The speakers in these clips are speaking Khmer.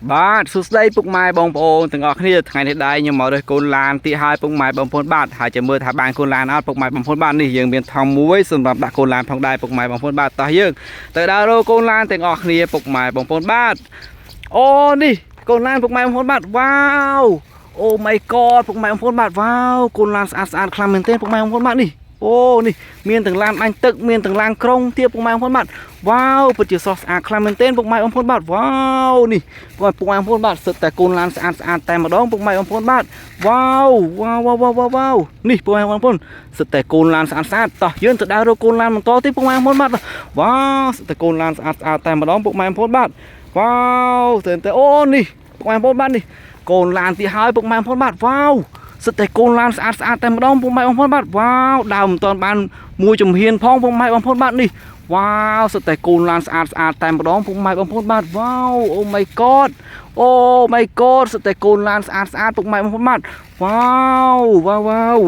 បាទសួស្តីពុកម៉ែបងប្អូនទាំងអស់គ្នាថ្ងៃនេះដែរខ្ញុំមករើសកូនឡានទីហើយពុកម៉ែបងប្អូនបាទហើយចាំមើលថាបានកូនឡានអត់ពុកម៉ែបងប្អូនបាទនេះយើងមានថង់មួយសម្រាប់ដាក់កូនឡានផងដែរពុកម៉ែបងប្អូនបាទតោះយើងទៅដើររកកូនឡានទាំងអស់គ្នាពុកម៉ែបងប្អូនបាទអូនេះកូនឡានពុកម៉ែបងប្អូនបាទវ៉ាវអូ my god ពុកម៉ែបងប្អូនបាទវ៉ាវកូនឡានស្អាតខ្លាំងមែនទេពុកម៉ែបងប្អូនបាទនេះអូនេះមានទាំងឡានបាញ់ទឹកមានទាំងឡានក្រុងទៀតពុកម៉ែបងប្អូនបាទវ៉ាវពិតជាស្រស់ស្អាតខ្លាំងមែនទែនពុកម៉ែបងប្អូនបាទវ៉ាវនេះពុកម៉ែបងប្អូនបាទសិតតែកូនឡានស្អាតតែម្ដងពុកម៉ែបងប្អូនបាទវ៉ាវនេះពុកម៉ែបងប្អូនសិតតែកូនឡានស្អាតតោះយើងទៅដើររកកូនឡានបន្តទៀតពុកម៉ែបងប្អូនបាទវ៉ាវសិតតែកូនឡានស្អាតតែម្ដងពុកម៉ែបងប្អូនបាទវ៉ាវតែអូនេះពុកម៉ែបងប្អូនបាទនេះកូនឡានទីហើយពុកម៉ែបងប្អូនបាទវ៉ាវសិតតែកូនឡានស្អាតតែម្ដងពុកម៉ែបងប្អូនបាទវ៉ាវដើមមិនទាន់បានមួយជំហានផងពុកម៉ែបងប្អូនបាទនេះវ៉ាវសិតតែកូនឡានស្អាតតែម្ដងពុកម៉ែបងប្អូនបាទវ៉ាវអូ my god អូ my god សិតតែកូនឡានស្អាតពុកម៉ែបងប្អូនបាទវ៉ាវ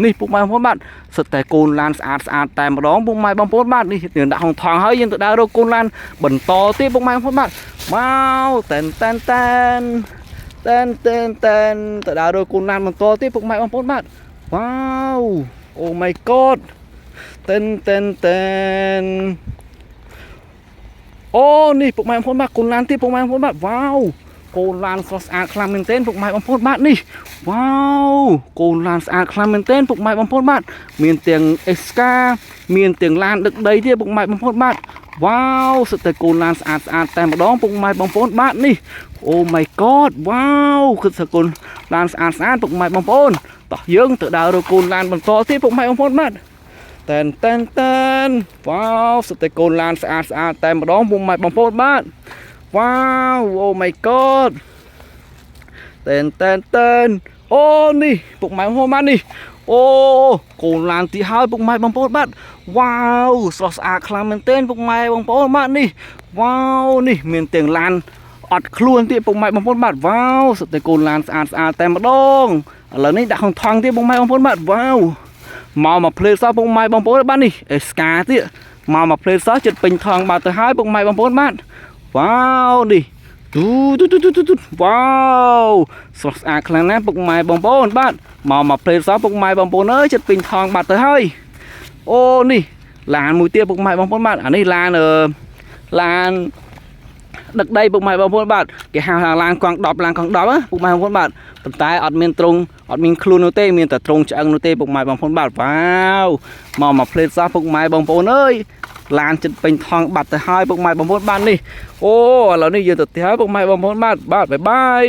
នេះពុកម៉ែបងប្អូនបាទសិតតែកូនឡានស្អាតតែម្ដងពុកម៉ែបងប្អូនបាទនេះយើងដាក់ហងថងហើយយើងទៅដើររកកូនឡានបន្តទៀតពុកម៉ែបងប្អូនបាទវ៉ាវតែនទៅដើររកកូនឡានបន្តទៀតពុកម៉ែបងប្អូនបាទវ៉ាវអូ my god តែនអូនេះពុកម៉ែបងប្អូនបាទកូនឡានទៀតពុកម៉ែបងប្អូនបាទវ៉ាវកូនឡានស្រស់ស្អាតខ្លាំងមែនទែនពុកម៉ែបងប្អូនបាទនេះវ៉ាវកូនឡានស្អាតខ្លាំងមែនទែនពុកម៉ែបងប្អូនបាទមានទាំងអេសកាមានទាំងឡានដឹកដីទៀតពុកម៉ែបងប្អូនបាទវ៉ាវសិតតែកូនឡានស្អាតតែម្ដងពុកម៉ែបងប្អូនបាទនេះអូ my god វ៉ាវគិតថាកូនឡានស្អាតពុកម៉ែបងប្អូនតោះយើងទៅដើររកកូនឡានបន្តទៀតពុកម៉ែបងប្អូនបាទតែនវ៉ាវសិតតែកូនឡានស្អាតតែម្ដងពុកម៉ែបងប្អូនបាទវ៉ាវអូ my god តែនអូនេះពុកម៉ែបងប្អូនបាទនេះអូកូនឡានទីហើយពុកម៉ែបងប្អូនបាទវ៉ាវស្រស់ស្អាតខ្លាំងមែនទែនពុកម៉ែបងប្អូនបាទនេះវ៉ាវនេះមានទាំងឡានអត់ខ្លួនទៀតពុកម៉ែបងប្អូនបាទវ៉ាវសិតតែកូនឡានស្អាតតែម្ដងឥឡូវនេះដាក់ក្នុងថង់ទៀតពុកម៉ែបងប្អូនបាទវ៉ាវមកផ្លេតសោះពុកម៉ែបងប្អូនបាទនេះអេស្កាទៀតមកផ្លេតសោះចិត្តពេញថង់បាទទៅហើយពុកម៉ែបងប្អូនបាទវ៉ាវនេះទូវ៉ាវស្រស់ស្អាតខ្លាំងណាស់ពុកម៉ែបងប្អូនបាទមកផ្លេតសោះពុកម៉ែបងប្អូនអើយចិត្តពេញថង់បាទទៅហើយអូនេះឡានមួយទៀតពុកម៉ែបងប្អូនបាទអានេះឡានដឹកដីពុកម៉ែបងប្អូនបាទគេហៅថាឡានកង់10ពុកម៉ែបងប្អូនបាទប៉ុន្តែអត់មានទ្រុងអត់មានខ្លួននោះទេមានតែទ្រុងឆ្អឹងនោះទេពុកម៉ែបងប្អូនបាទវ៉ាវមកផ្លេតសោះពុកម៉ែបងប្អូនអើយឡានចិត្តពេញថងបាត់ទៅហើយពុកម៉ែបងប្អូនបាទនេះអូឥឡូវនេះយើងទៅផ្ទះហើយពុកម៉ែបងប្អូនបាទបាយ